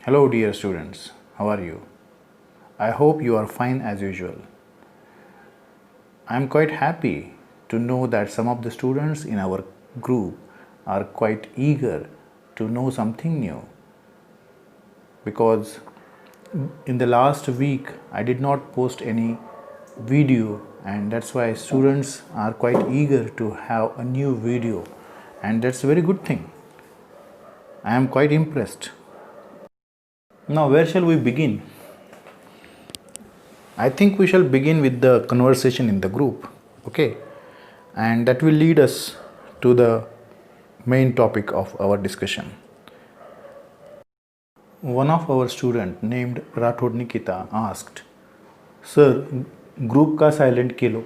Hello dear students, how are you? I hope you are fine as usual. I am quite happy to know that some of the students in our group are quite eager to know something new, because in the last week I did not post any video, and that's why students are quite eager to have a new video, and that's a very good thing. I am quite impressed. Now, where shall we begin? I think we shall begin with the conversation in the group, okay? And that will lead us to the main topic of our discussion. One of our student named Rathod Nikita asked, "Sir, group ka silent kilo."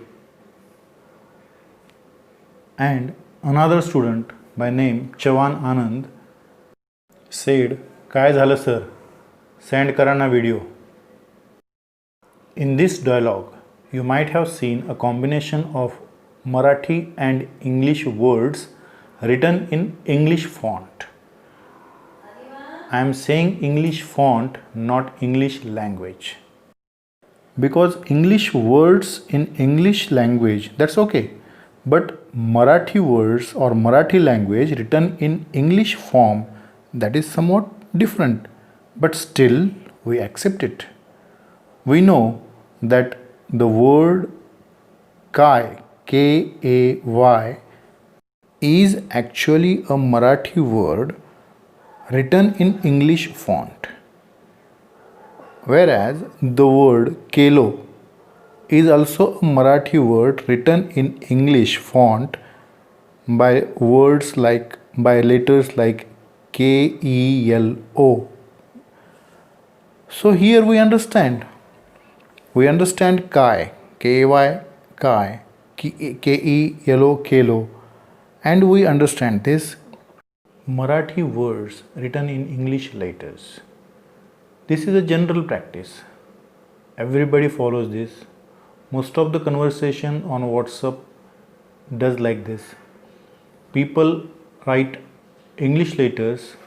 And another student by name Chavan Anand said, "काय झालं sir? Send करा ना video." In this dialogue, you might have seen a combination of Marathi and English words written in English font. I am saying English font, not English language. Because English words in English language, that's okay. But Marathi words or Marathi language written in English form, that is somewhat different. But still, we accept it. We know that the word Kai, K-A-Y, is actually a Marathi word written in English font, whereas the word Kelo is also a Marathi word written in English font by letters like K-E-L-O. So here we understand Kai, K-A-Y, Kai, K-E-L-O, Kelo, and we understand this Marathi words written in English letters. This is a general practice. Everybody follows this. Most of the conversation on WhatsApp does like this. People write English letters,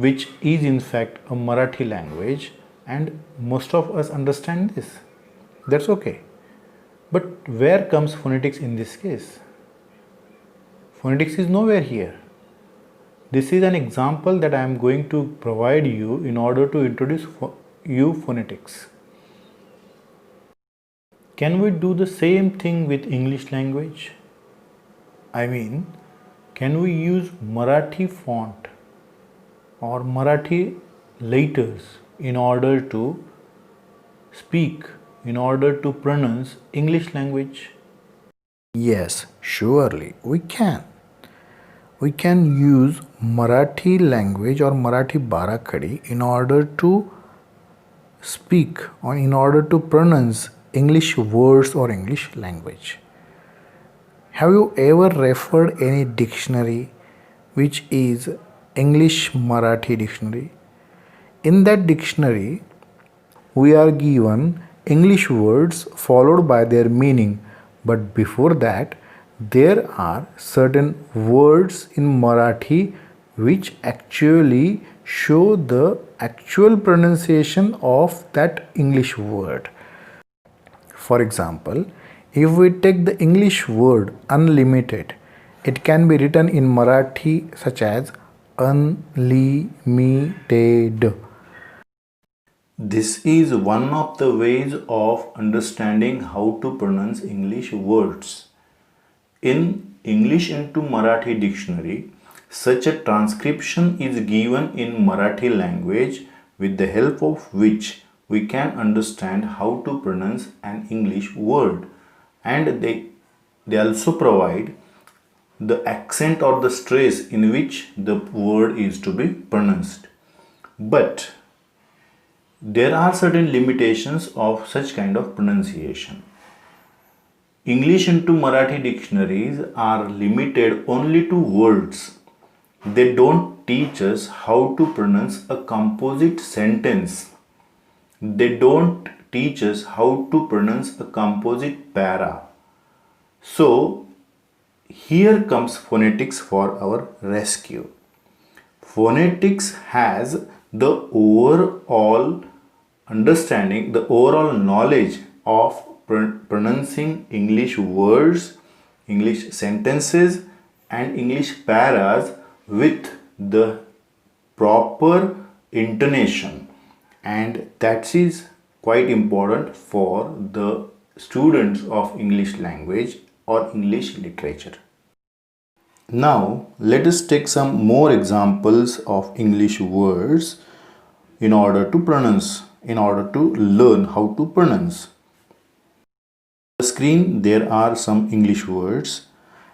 which is in fact a Marathi language, and most of us understand this. That's okay. But where comes phonetics in this case? Phonetics is nowhere here. This is an example that I am going to provide you in order to introduce you phonetics. Can we do the same thing with English language? I mean, can we use Marathi font or Marathi letters in order to speak, in order to pronounce English language? Yes, surely we can. We can use Marathi language or Marathi Barakhadi in order to speak or in order to pronounce English words or English language. Have you ever referred any dictionary which is English Marathi dictionary? In that dictionary, we are given English words followed by their meaning, but before that, there are certain words in Marathi which actually show the actual pronunciation of that English word. For example, if we take the English word unlimited, it can be written in Marathi such as unlimited. This is one of the ways of understanding how to pronounce English words. In English into Marathi dictionary, such a transcription is given in Marathi language, with the help of which we can understand how to pronounce an English word, and they also provide the accent or the stress in which the word is to be pronounced. But there are certain limitations of such kind of pronunciation. English into Marathi dictionaries are limited only to words. They don't teach us how to pronounce a composite sentence. They don't teach us how to pronounce a composite para. So, here comes phonetics for our rescue. Phonetics has the overall understanding, the overall knowledge of pronouncing English words, English sentences and English paras with the proper intonation, and that is quite important for the students of English language or English literature. Now let us take some more examples of English words in order to learn how to pronounce. On the screen there are some English words.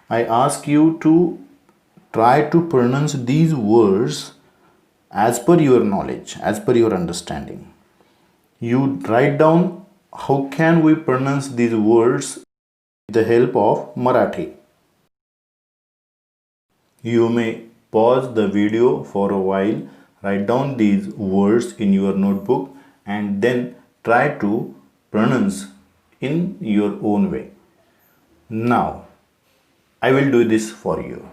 I ask you to try to pronounce these words as per your knowledge, as per your understanding. You write down how can we pronounce these words with the help of Marathi. You may pause the video for a while, write down these words in your notebook and then try to pronounce in your own way. Now, I will do this for you.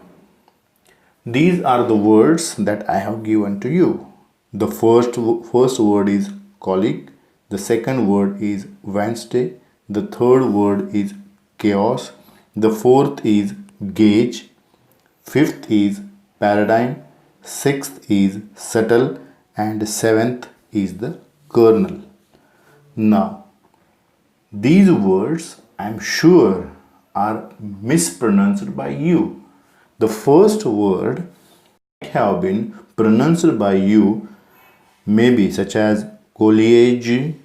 These are the words that I have given to you. The first word is colleague, the second word is Wednesday, the third word is chaos, the fourth is gauge, fifth is paradigm, sixth is subtle, and seventh is the kernel. Now, these words I am sure are mispronounced by you. The first word might have been pronounced by you maybe such as colliage,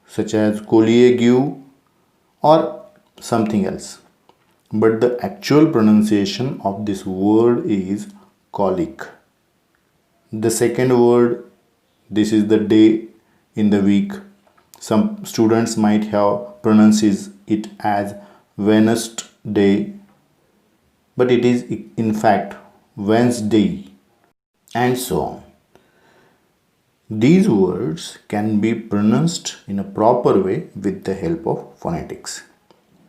such as colliague, or something else. But the actual pronunciation of this word is colic. The second word, this is the day in the week. Some students might have pronounced it as Wednesday, but it is in fact Wednesday, and so on. These words can be pronounced in a proper way with the help of phonetics.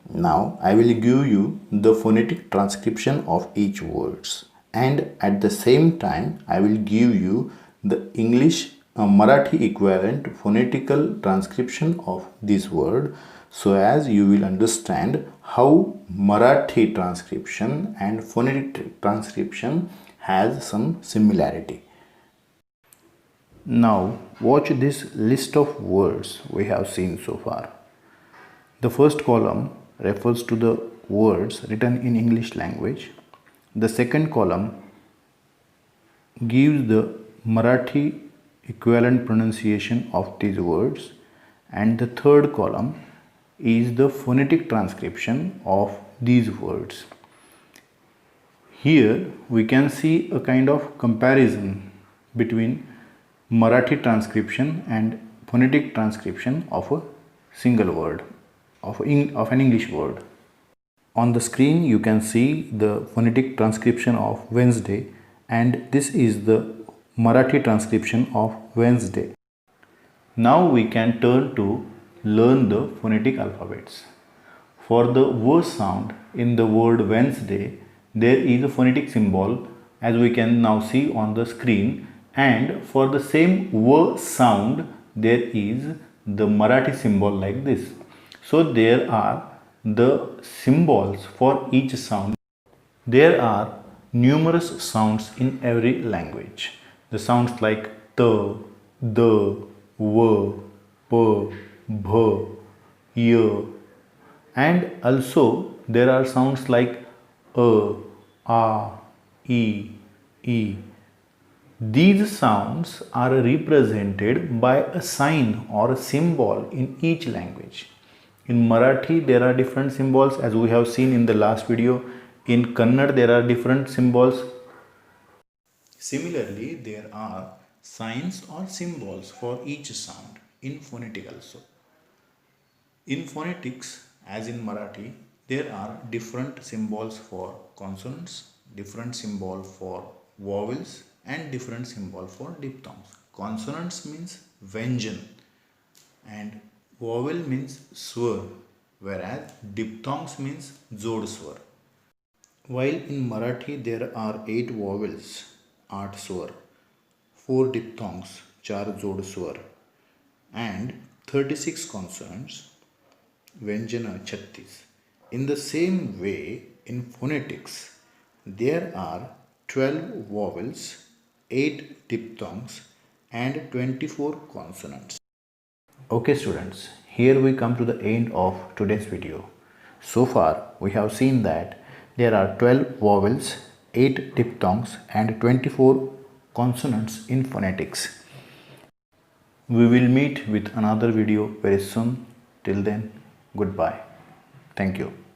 Now I will give you the phonetic transcription of each words, and at the same time I will give you the English Marathi equivalent phonetical transcription of this word, so as you will understand how Marathi transcription and phonetic transcription has some similarity. Now watch this list of words we have seen so far. The first column refers to the words written in English language. The second column gives the Marathi equivalent pronunciation of these words, and the third column is the phonetic transcription of these words. Here we can see a kind of comparison between Marathi transcription and phonetic transcription of a single word, of an English word. On the screen you can see the phonetic transcription of Wednesday, and this is the Marathi transcription of Wednesday. Now we can turn to learn the phonetic alphabets. For the W sound in the word Wednesday, there is a phonetic symbol as we can now see on the screen, and for the same W sound there is the Marathi symbol like this. So there are the symbols for each sound. There are numerous sounds in every language. The sounds like t, d, w, p, bh, y, and also there are sounds like a, e. These sounds are represented by a sign or a symbol in each language. In Marathi there are different symbols as we have seen in the last video. In Kannada there are different symbols. Similarly, there are signs or symbols for each sound in phonetic also. In phonetics, as in Marathi, there are different symbols for consonants, different symbol for vowels, and different symbol for diphthongs. Consonants means Vyanjan and vowel means swar, whereas diphthongs means jod swar. While in Marathi there are 8 vowels, 8 swar. 4 diphthongs 4 जोड़ स्वर and 36 consonants व्यंजना 36. In the same way, in phonetics, there are 12 vowels, 8 diphthongs and 24 consonants. Okay students, here we come to the end of today's video. So far we have seen that there are 12 vowels, 8 diphthongs and 24 consonants in phonetics. We will meet with another video very soon. Till then, goodbye. Thank you.